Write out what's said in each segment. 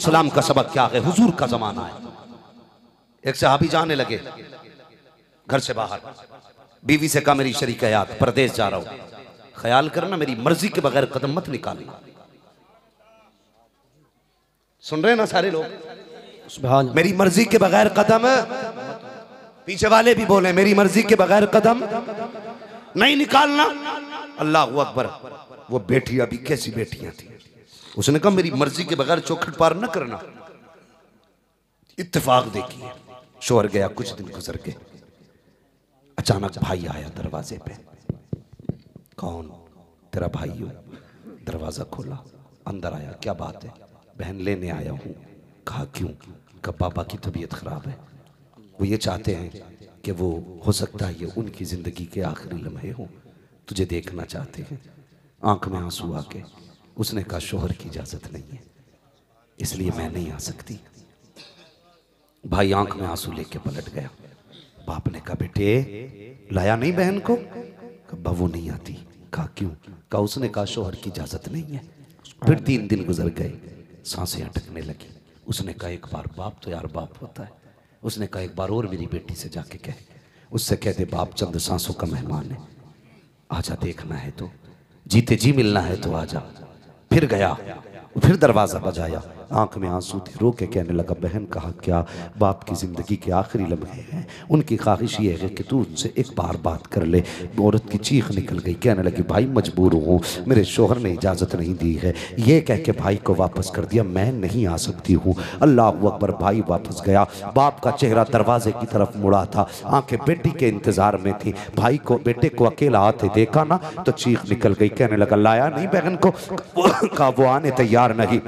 सलाम का सबक क्या है? हुजूर का जमाना है। एक सहाबी जाने लगे घर से बाहर, बीवी से कहा मेरी शरीक हयात परदेश जा रहा हूं, ख्याल करना मेरी मर्जी के बगैर कदम मत निकालना। सुन रहे हैं ना सारे लोग? मेरी मर्जी के बगैर कदम, पीछे वाले भी बोले मेरी मर्जी के बगैर कदम नहीं निकालना। अल्लाह अकबर। वो बेटी अभी कैसी बेटियां थी, उसने कहा मेरी मर्जी के बगैर चौखट पार न करना। इत्तेफाक देखिए, शोहर गया, कुछ दिन गुजर के अचानक भाई आया दरवाजे पे। कौन? तेरा भाई हो। दरवाजा खोला, अंदर आया। क्या बात है? बहन लेने आया हूं। कहा क्यों? कहा बाबा की तबीयत खराब है, वो ये चाहते हैं कि वो हो सकता है ये उनकी जिंदगी के आखिरी लम्हे हों, तुझे देखना चाहते हैं। आंख में आंसू आके उसने कहा शोहर की इजाजत नहीं है, इसलिए मैं नहीं आ सकती। भाई आंख में आंसू लेके पलट गया। बाप ने कहा बेटे लाया नहीं बहन को? कहा वो नहीं आती। कहा क्यों? कहा उसने कहा शोहर की इजाजत नहीं है। फिर 3 दिन गुजर गए, सांसें अटकने लगी। उसने कहा एक बार बाप तो यार बाप होता है। उसने कहा एक बार और मेरी बेटी से जाके कह, उससे कह दे बाप चंद सांसों का मेहमान है, आजा देखना है तो, जीते जी मिलना है तो आजा। फिर गया, फिर दरवाजा बजाया, आंख में आंसू थे, रो के कहने लगा बहन कहा क्या? बाप की जिंदगी के आखिरी लम्हे हैं, उनकी ख्वाहिश ये है कि तू उनसे एक बार बात कर ले। औरत की चीख निकल गई, कहने लगी भाई मजबूर हूँ, मेरे शोहर ने इजाज़त नहीं दी है। ये कह के भाई को वापस कर दिया, मैं नहीं आ सकती हूँ। अल्लाह अकबर। भाई वापस गया, बाप का चेहरा दरवाजे की तरफ मुड़ा था, आंखें बेटी के इंतजार में थी। भाई को बेटे को अकेला आते देखा ना तो चीख निकल गई, कहने लगा लाया नहीं बहन को? कहा वो आने तैयार नहीं,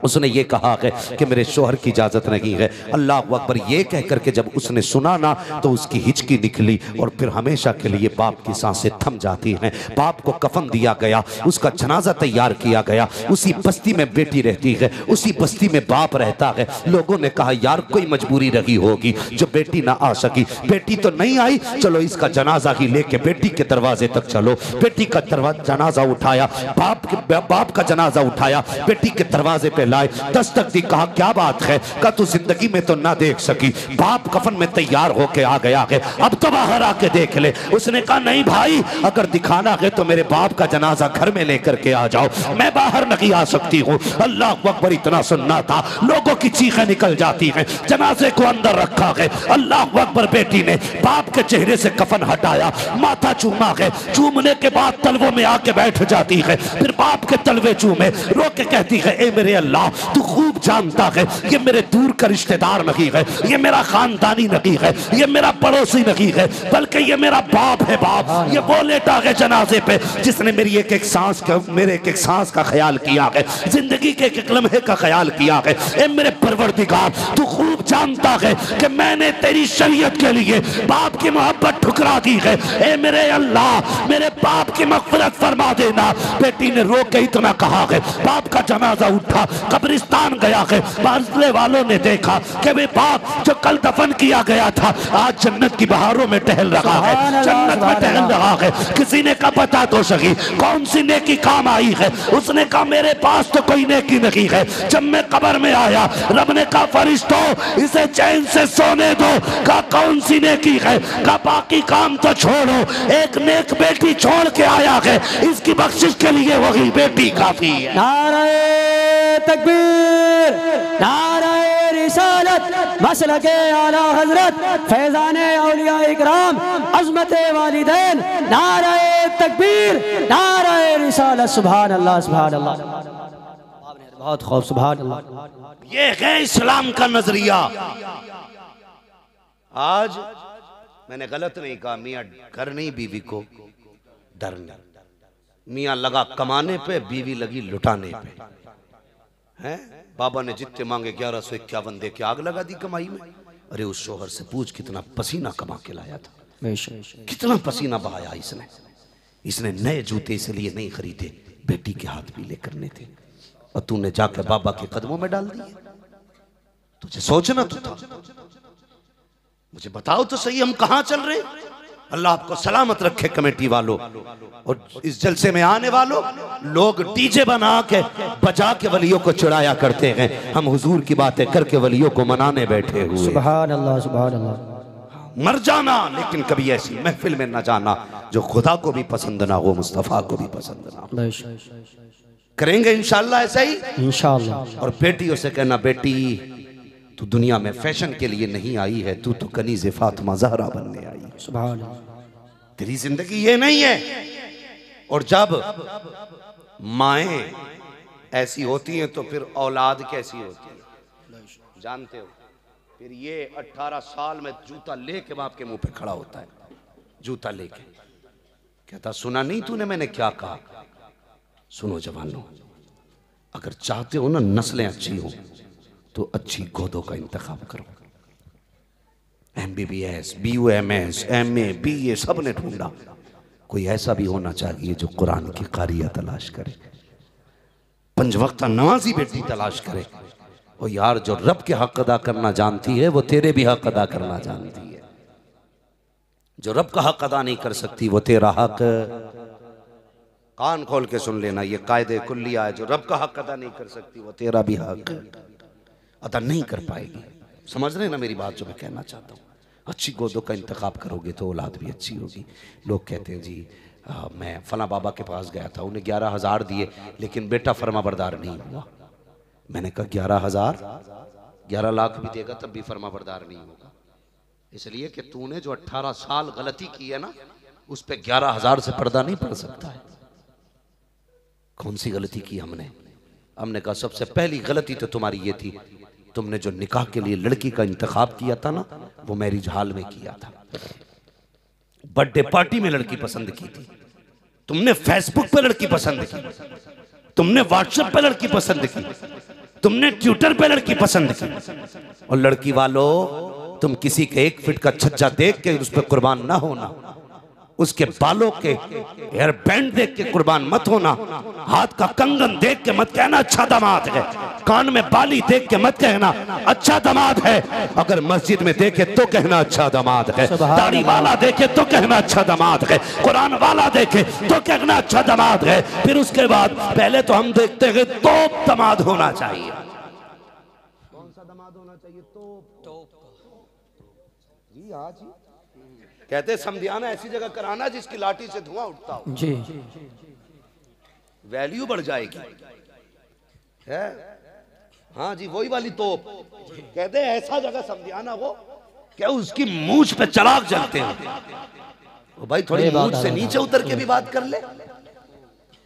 उसने ये कहा है कि मेरे शोहर की इजाजत नहीं है। अल्लाह अकबर। ये कह करके जब उसने सुना ना तो उसकी हिचकी निकली और फिर हमेशा के लिए बाप की सांसें थम जाती हैं। बाप को कफन दिया गया, उसका जनाजा तैयार किया गया। उसी बस्ती में बेटी रहती है, उसी बस्ती में बाप रहता है। लोगों ने कहा यार कोई मजबूरी रही होगी जो बेटी ना आ सकी। बेटी तो नहीं आई, चलो इसका जनाजा ही लेके बेटी के दरवाजे तक चलो। बेटी का जनाजा उठाया, बाप का जनाजा उठाया, बेटी के दरवाजे पे लाए, दस्तक दी। कहा क्या बात है? का तू जिंदगी में तो ना देख सकी, बाप कफन में तैयार होके आ गया है, अब तो बाहर आके देख ले। उसने कहा नहीं भाई, अगर दिखाना है तो मेरे बाप का जनाजा घर में लेकर के आ जाओ, मैं बाहर नहीं आ सकती हूँ। अल्लाह अकबर। इतना सुनना था, लोगों की चीखें निकल जाती हैं। जनाजे को अंदर रखा है, अल्लाह अकबर। बेटी ने बाप के चेहरे से कफन हटाया, माथा चूमा है, चूमने के बाद तलवों में आके बैठ जाती है, फिर बाप के तलवे चूमे, रो के कहती है ए मेरे अल्लाह तू खूब जानता है ये मेरे दूर का रिश्तेदार नहीं है, ये मेरा खानदानी नहीं है, ये मेरा पड़ोसी नहीं है, बल्कि ये मेरा बाप है। बाप ये वो लेटा है जनाजे पे जिसने मेरी एक एक सांस का, मेरे एक एक सांस का ख्याल किया है, जिंदगी के एक एक लम्हे का ख्याल किया है। ए मेरे परवरदिगार तू खूब जानता है कि मैंने तेरी शरीयत के लिए बाप की मोहब्बत ठुकरा दी है। ए मेरे अल्लाह मेरे बाप की मग़फ़िरत फरमा देना। बेटी ने रो के इतना कहा है। बाप का जनाजा उठा, कब्रिस्तान गया है, बाज़ले वालों ने देखा कि वे बाप जो कल दफन किया गया था आज जन्नत की बहारों में टहल रहा है, जन्नत में टहल रहा है। किसी ने कहा बता तो सही कौन सी नेकी काम आई है? उसने कहा मेरे पास तो कोई नेकी नहीं है। जब मैं कब्र में आया रब ने कहा फरिश्तों इसे चैन से सोने दो। कहा कौन सी नेकी है? कहा बाकी काम तो छोड़ो, एक नेक बेटी छोड़ के आया है, इसकी बख्शिश के लिए वही बेटी काफी है। नारे तकबीर, नारे रिसालत, मसलके आला हजरत, फैजाने औलिया इकराम, अज़मते वालिदैन, नारे तकबीर, नारे रिसालत। सुभान अल्लाह, सुभान अल्लाह, बहुत खूब, सुभान अल्लाह। ये है इस्लाम का नजरिया। आज मैंने गलत नहीं कहा, मियाँ घर नहीं बीवी को डरना। मियाँ लगा कमाने पे, बीवी लगी लुटाने पे। हैं बाबा ने जितने मांगे 1151 दे के आग लगा दी कमाई में। अरे उस शोहर से पूछ कितना पसीना कमा के लाया था, कितना पसीना बहाया इसने। इसने नए जूते इसलिए नहीं खरीदे, बेटी के हाथ पीले करने थे, और तूने जाकर बाबा के कदमों में डाल दिए। तुझे सोचना तो था। मुझे बताओ तो सही हम कहां चल रहे? अल्लाह आपको सलामत रखे कमेटी वालों। और इस जलसे में आने वालों, लोग डीजे बना के बजा के वलियों को चिढ़ाया करते हैं, हम हुजूर की बातें करके वलियों को मनाने बैठे हुए। सुभान अल्लाह, सुभान अल्लाह। मर जाना लेकिन कभी ऐसी महफिल में न जाना जो खुदा को भी पसंद ना हो, मुस्तफ़ा को भी पसंद ना हो। करेंगे इंशाअल्लाह ऐसा ही, इंशाअल्लाह। और बेटियों से कहना, बेटी तू दुनिया में फैशन के लिए नहीं आई है, तू तो कनीज़े फातिमा ज़हरा बनने आई है। सुभान अल्लाह। तेरी जिंदगी ये नहीं है। और जब माएँ ऐसी होती हैं तो फिर औलाद कैसी होती है जानते हो? फिर ये 18 साल में जूता लेके बाप के मुंह पे खड़ा होता है, जूता लेके कहता, सुना नहीं तूने मैंने क्या कहा? सुनो जवानों, अगर चाहते हो ना नस्लें अच्छी हो तो अच्छी गोदों का इंतखाब करो। MBBS, BUMS, MA, BA सब ने ढूंढा, कोई ऐसा भी होना चाहिए जो कुरान की कारिया तलाश करे, 5 वक्त नमाजी बेटी तलाश करे। और यार जो रब के हक अदा करना जानती है वो तेरे भी हक अदा करना जानती है। जो रब का हक अदा नहीं कर सकती वो तेरा हक, कान खोल के सुन लेना, ये कायदे कुल्लिया है, जो रब का हक अदा नहीं कर सकती वो तेरा भी हक अदा नहीं कर पाएगी। समझ रहे ना मेरी बात जो मैं कहना चाहता हूँ? अच्छी गोदों का इंतखाब करोगे तो औलाद भी अच्छी होगी। लोग कहते हैं जी मैं फला बाबा के पास गया था, उन्हें 11,000 दिए लेकिन बेटा फर्मा बरदार नहीं हुआ। मैंने कहा 11,000, 11 लाख भी देगा तब भी फर्मा बरदार नहीं होगा, इसलिए कि तूने जो 18 साल गलती की है ना, उस पे 11,000 से पर्दा नहीं पड़ सकता है। कौन सी गलती की हमने? हमने कहा सबसे पहली गलती तो तुम्हारी ये थी, तुमने जो निकाह के लिए लड़की का इंतखाब किया था ना, वो मैरिज हॉल में किया था, बर्थडे पार्टी में लड़की पसंद की थी, तुमने फेसबुक पे लड़की पसंद की, तुमने व्हाट्सएप पे लड़की पसंद की, तुमने ट्विटर पे लड़की पसंद की। और लड़की वालों, तुम किसी के 1 फीट का छज्जा देख के उस पर कुर्बान ना होना, उसके बालों के हेयर बैंड देख के कुर्बान मत होना, हाथ का कंगन देख के मत कहना अच्छा दामाद है, कान में बाली देख के मत कहना अच्छा दामाद है, अगर मस्जिद में देखे तो कहना अच्छा दामाद है, दाढ़ी वाला देखे तो कहना अच्छा दामाद है, कुरान वाला देखे तो कहना अच्छा दामाद है। फिर उसके बाद पहले तो हम देखते हैं तो दामाद होना चाहिए। कौन सा दामाद होना चाहिए? तो जी हाँ जी, कहते समझाना ऐसी जगह कराना जिसकी लाठी से धुआं उठता हो जी, वैल्यू बढ़ जाएगी है। हाँ जी, वही वाली तोप। कहते ऐसा जगह समझाना हो क्या उसकी मूंछ पे चराग जलते हैं। वो भाई थोड़ी मूंछ से नीचे उतर के भी बात कर ले।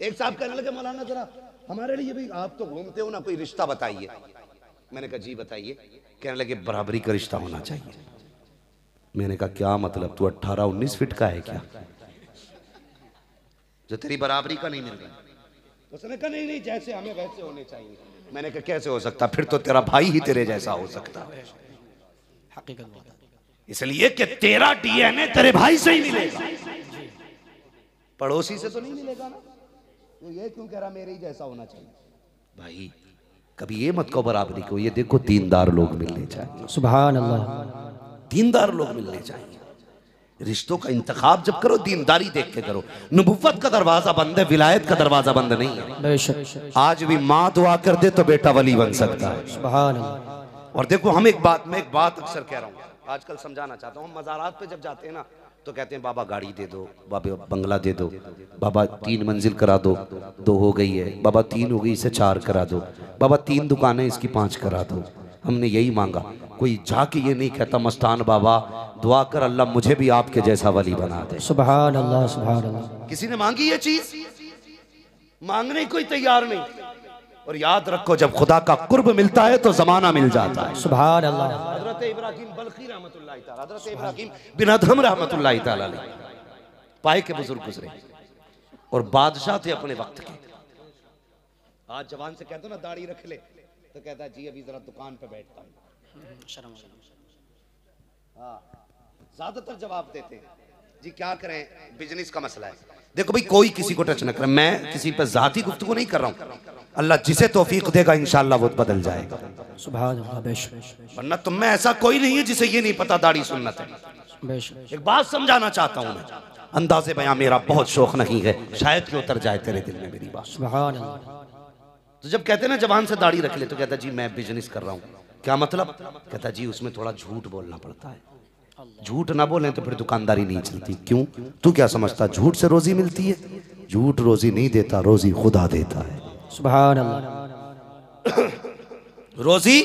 एक साहब कहने लगे मौलाना जरा हमारे लिए भी, आप तो घूमते हो ना, कोई रिश्ता बताइए। मैंने कहा जी बताइए। कहने लगे बराबरी का रिश्ता होना चाहिए। मैंने कहा क्या मतलब, तू 18-19 फीट का है क्या जो तेरी बराबरी का नहीं मिल रही? उसने कहा नहीं नहीं, जैसे हमें वैसे होने चाहिए। मैंने कहा कैसे हो सकता, फिर तो तेरा भाई ही तेरे जैसा हो सकता है। इसलिए कि तेरा डीएनए तेरे भाई से ही मिलेगा, पड़ोसी से तो नहीं मिलेगा ना। तो ये क्यों कह रहा मेरे ही जैसा होना चाहिए? भाई कभी ये मत कहो बराबरी को, ये देखो दीनदार लोग मिलने चाहिए। सुभान अल्लाह, दीनदार लोग मिलने चाहिए। रिश्तों का इंतखाब जब करो दीनदारी देख के करो। नबुव्वत का दरवाजा बंद है, विलायत का दरवाजा बंद नहीं है। बेशक आज भी माँ दुआ कर दे तो बेटा वली बन सकता है। सुभान अल्लाह। और देखो मैं एक बात अक्सर कह रहा हूँ, आजकल समझाना चाहता हूँ। हम मज़ारात पे जब जाते हैं ना तो कहते हैं बाबा गाड़ी दे दो, बाबा बंगला दे दो, बाबा 3 मंजिल करा दो, 2 हो गई है, बाबा 3 हो गई इसे 4 करा दो, बाबा 3 दुकानें इसकी 5 करा दो। हमने यही मांगा। कोई जाके ये नहीं कहता मस्तान बाबा दुआ कर अल्लाह मुझे भी आपके जैसा वली बना दे। सुभान अल्लाह, सुभान अल्लाह। किसी ने मांगी ये चीज? मांगने कोई तैयार नहीं। और याद रखो जब खुदा का कुर्ब मिलता है तो जमाना मिल जाता है। सुभान अल्लाह। हजरत इब्राहिम बल्खी रहमतुल्लाह तआला, हजरत इब्राहिम बिन अदहम रहमतुल्लाह तआला पाए के बुजुर्ग गुजरे और बादशाह थे अपने वक्त के। आज जवान से कहते हो ना दाढ़ी रख ले तो कहता है जी अभी जरा दुकान पे बैठता हूँ। हाँ, ज्यादातर जवाब देते हैं जी क्या करें बिजनेस का मसला है। देखो भाई कोई किसी को टच न करे, मैं किसी पर जाती गुफ्तगू नहीं कर रहा हूँ। अल्लाह जिसे तौफीक देगा इंशाअल्लाह वो बदल जाएगा। सुभान अल्लाह, बेशक। वरना तुम में ऐसा कोई नहीं है जिसे ये नहीं पता दाढ़ी सुन्नत है। बेशक। एक बात समझाना चाहता हूं मैं, अंदाज़े बयां मेरा बहुत शौक नहीं है, शायद कि उतर जाए तेरे दिल में मेरी बात। सुभान अल्लाह। तो जब कहते ना जवान से दाढ़ी रख ले, तो कहता जी मैं बिजनेस कर रहा हूँ, क्या मतलब? कहता जी उसमें थोड़ा झूठ बोलना पड़ता है, झूठ ना बोलें तो फिर दुकानदारी नहीं चलती। क्यों? तू क्या समझता झूठ से रोजी मिलती है? झूठ रोजी नहीं देता, रोजी खुदा देता है। सुभान अल्लाह। रोजी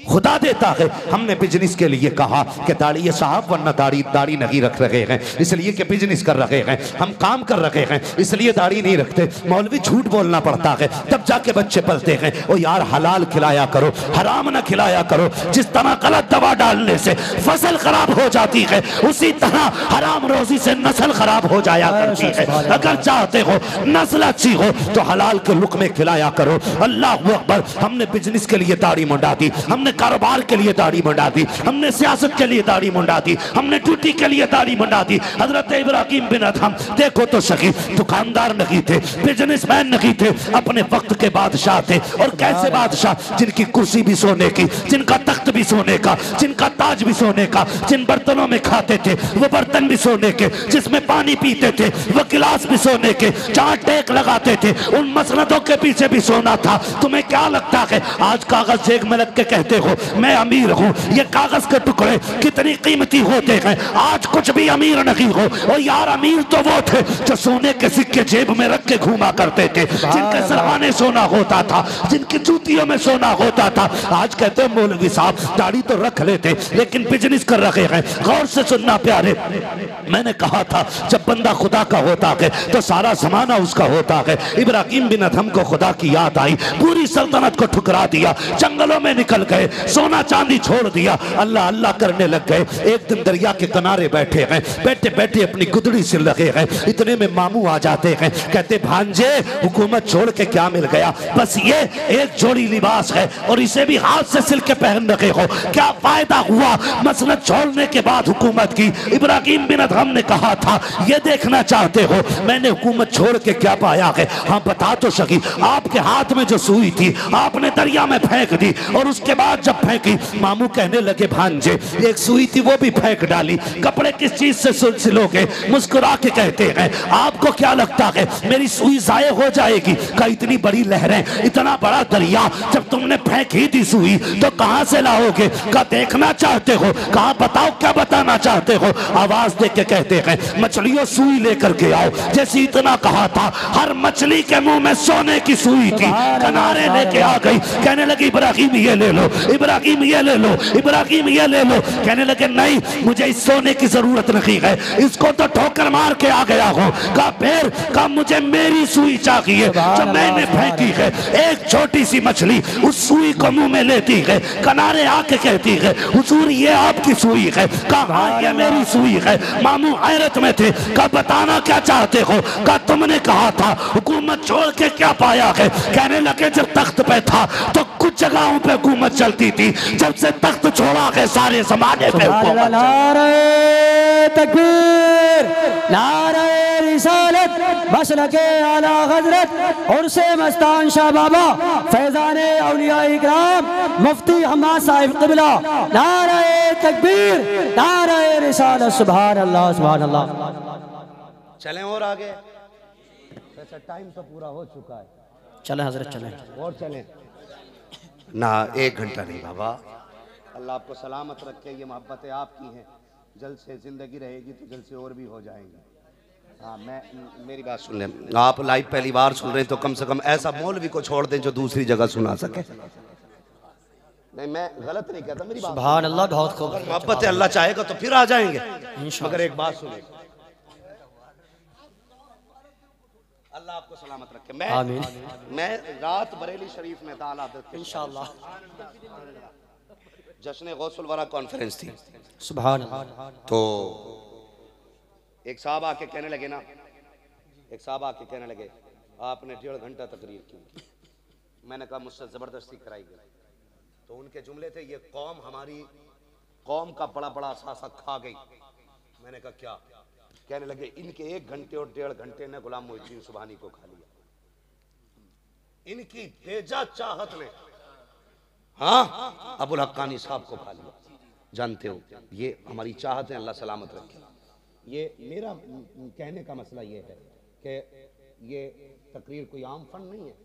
खुदा देता है। हमने बिजनेस के लिए कहा कि दाढ़ी साहब, वरना दाढ़ी नहीं रख रहे हैं इसलिए कि बिजनेस कर रहे हैं, हम काम कर रहे हैं इसलिए दाढ़ी नहीं रखते। मौलवी झूठ बोलना पड़ता है तब जाके बच्चे पलते हैं। ओ यार हलाल खिलाया करो, हराम ना खिलाया करो। जिस तरह गलत दवा डालने से फसल खराब हो जाती है, उसी तरह हराम रोजी से नस्ल खराब हो जाया करती है। अगर चाहते हो नस्ल अच्छी हो तो हलाल के लुक़मे खिलाया करो। अल्लाह अकबर। हमने बिजनेस के लिए दाढ़ी मुंडा दी, हमने कारोबार के लिए दाढ़ी मुंडा दी, हमने सियासत के लिए दाढ़ी मुंडा दी, हमने ड्यूटी के लिए दाढ़ी मुंडा दी। हजरत इब्राहिम बिन अदहम देखो तो सही, दुकानदार नहीं थे, बिजनेसमैन नहीं थे, अपने वक्त के बादशाह थे। और कैसे बादशाह? जिनकी कुर्सी भी सोने की, जिनका तख्त भी सोने का, जिनका ताज भी सोने का, जिन बर्तनों में खाते थे वो बर्तन भी सोने के, जिसमें पानी पीते थे वो गिलास भी सोने के, जहां टेक लगाते थे उन मसनदों के पीछे भी सोना था। तुम्हें क्या लगता है आज कागज जेब में लग के कहते हो मैं अमीर हूँ? ये कागज के टुकड़े कितनी कीमती होते हैं। आज कुछ भी अमीर नहीं हो। और यार अमीर तो वो थे जो सोने के सिक्के जेब में रख के घूमा करते थे, जिनके सरहाने सोना होता था, जिनकी जूतियों में सोना होता था। आज कहते हैं मौलवी साहब दाढ़ी तो रख लेते लेकिन बिजनेस कर रहे हैं। गौर से सुनना प्यारे, मैंने कहा था जब बंदा खुदा का होता है तो सारा जमाना उसका होता है। इब्राहिम बिन अदहम को खुदा की याद आई, पूरी सल्तनत को ठुकरा दिया, जंगलों में निकल गए, सोना चांदी छोड़ दिया, अल्लाह अल्लाह करने लग गए। एक दिन दरिया के किनारे बैठे हैं, बैठे बैठे अपनी गुदड़ी सिल रहे हैं। इतने में मामू आ जाते हैं, कहते भांजे हुकूमत छोड़ के क्या मिल गया? बस ये एक जोड़ी लिबास है और इसे भी हाथ से सिल के पहन रखे हो, क्या फायदा हुआ मसनद छोड़ने के बाद हुकूमत की? इब्राहिम बिन अदहम ने कहा था ये देखना चाहते हो मैंने हुकूमत छोड़ के क्या पाया है? हाँ बता तो सकी। आपके हाथ में जो सुई थी आपने दरिया में फेंक दी और उसके बाद जब फेंकी मामू कहने लगे भांजे एक सुई थी वो भी फेंक डाली, कपड़े किस चीज से सिलोगे? मुस्कुरा के कहते हैं आपको क्या लगता है मेरी सुई जाये हो जाएगी? का इतनी बड़ी लहरें, इतना बड़ा दरिया, जब तुमने फेंक ही दी सुई तो कहां से लाओगे? का देखना चाहते हो? कहा बताओ क्या बताना चाहते हो? आवाज दे के कहते हैं मछलियों सुई लेकर के आओ। जैसे इतना कहा था हर मछली के मुंह में सोने की सुई थी, किनारे लेके आ गई, कहने लगी इब्राहिम ये ले लो, इब्राहिम ये ले लो, इब्राहिम ये ले लो। कहने लगे नहीं मुझे इस सोने की जरूरत नहीं है, इसको तो ठोकर मार के आ गया हूँ। का फिर का मुझे मेरी सुई चाहिए जो मैंने फेंकी है। एक छोटी सी मछली उस सुई को मुंह में लेती है, किनारे आके कहती है हुजूर ये आपकी सुई है। कहा ये मेरी सुई है। मामू हैरत में थे, का बताना क्या चाहते हो? का तुमने कहा था हुकूमत छोड़ के क्या पाया है? कहने लगे जब तख्त पे था तो कुछ जगहों पे हुकूमत चलती थी, जब से तख्त छोड़ा है सारे जमाने पे हुकूमत। नारे तकबीर, नारे रिसालत, मसलके आला हजरत और से मस्तान शाह बाबा फैजाने औलिया इकराम मुफ्ती हम्माद साहिब क़िबला। नारे तकबीर, नारे रिसालत। सुभान अल्लाह, सुभान अल्लाह। चलें और आगे, टाइम तो पूरा हो चुका है। चले हजरत चले और चलें ना, 1 घंटा नहीं बाबा। अल्लाह आपको सलामत रखे, ये मोहब्बतें आपकी हैं, जल्द से जिंदगी रहेगी तो जल्द से और भी हो जाएंगी। हाँ मेरी बात सुन लें, आप लाइव पहली बार सुन रहे हैं तो कम से कम ऐसा मौलवी को छोड़ दें जो दूसरी जगह सुना सके। नहीं मैं गलत नहीं कहता, मेरी बात सुभान अल्लाह। बहुत खूब, मोहब्बत अल्लाह चाहेगा तो फिर आ जाएंगे, मगर एक बात सुने, अल्लाह आपको सलामत रखे। मैं रात बरेली शरीफ में था, इंशाअल्लाह जश्न गौसुल वरा कॉन्फ्रेंस थी। सुभान अल्लाह। तो एक साहब आके कहने लगे ना, एक साहब आके कहने लगे आपने 1.5 घंटा तकरीर की। मैंने कहा मुझसे ज़बरदस्ती कराई गई। तो उनके जुमले थे ये कौम हमारी कौम का बड़ा बड़ा सासा खा गई। मैंने कहा क्या? कहने लगे इनके 1 घंटे और 1.5 घंटे ने गुलाम मोहिउद्दीन सुबहानी को खा लिया, इनकी बेजा चाहत ने हाँ अबुल हक्कानी साहब को खा लिया। जानते हो, ये हमारी चाहत है, अल्लाह सलामत रखे। ये मेरा कहने का मसला ये है कि ये तकरीर कोई आम फन नहीं है।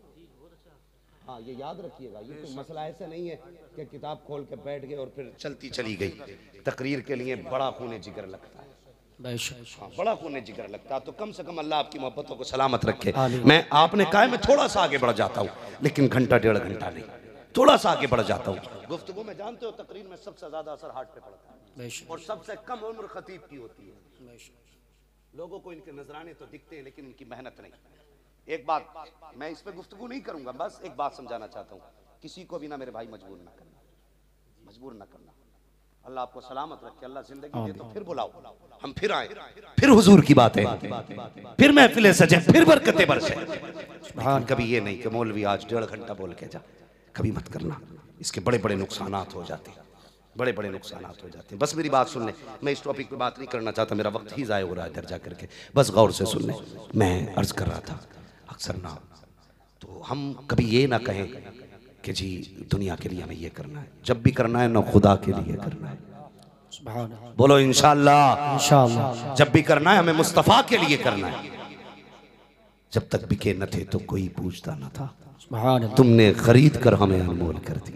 हाँ, ये याद रखिएगा, ये कोई मसला ऐसा नहीं है कि किताब खोल के बैठ गए और फिर चलती चली गई। तकरीर के लिए बड़ा खून जिगर लगता है, हाँ, बड़ा खून जिगर लगता है। तो कम से कम अल्लाह आपकी मोहब्बतों को सलामत रखे। मैं आपने कहा मैं थोड़ा सा आगे बढ़ जाता हूँ, लेकिन घंटा डेढ़ घंटा नहीं, थोड़ा सा आगे बढ़ जाता हूँ। गुफ्तगू में जानते हो तकरीर में सबसे ज्यादा असर हार्ट पे पड़ता है और सबसे कम उम्र खतीब की होती है। लोगों को इनके नजराने तो दिखते हैं लेकिन इनकी मेहनत नहीं। एक बात, मैं इस पे गुफ्तगू नहीं करूंगा, बस एक बात समझाना चाहता हूँ, किसी को भी ना मेरे भाई मजबूर ना करना, मजबूर ना करना। अल्लाह आपको सलामत रखे, अल्लाह जिंदगी दे तो फिर बुलाओ, हम फिर आए, फिर हुजूर की बात है, फिर महफिलें सजे, फिर बरकतें बरसे। कभी ये नहीं कि मौलवी आज 1.5 घंटा बोल के जा, कभी मत करना। इसके बड़े बड़े नुकसानात हो जाते हैं, बड़े बड़े नुकसानात हो जाते हैं। बस मेरी बात सुन ले, मैं इस टॉपिक पे बात नहीं करना चाहता, मेरा वक्त ही ज़ाया हो रहा है इधर जा करके। बस गौर से सुन ले, मैं अर्ज कर रहा था अक्सर ना, तो हम कभी ये ना कहें कि जी दुनिया के लिए हमें ये करना है, जब भी करना है ना खुदा के लिए करना है। बोलो इंशाअल्लाह, इंशाअल्लाह। जब भी करना है हमें मुस्तफ़ा के लिए करना है। जब तक बिके न थे तो कोई पूछता न था, तुमने खरीद कर हमें अनमोल कर दी।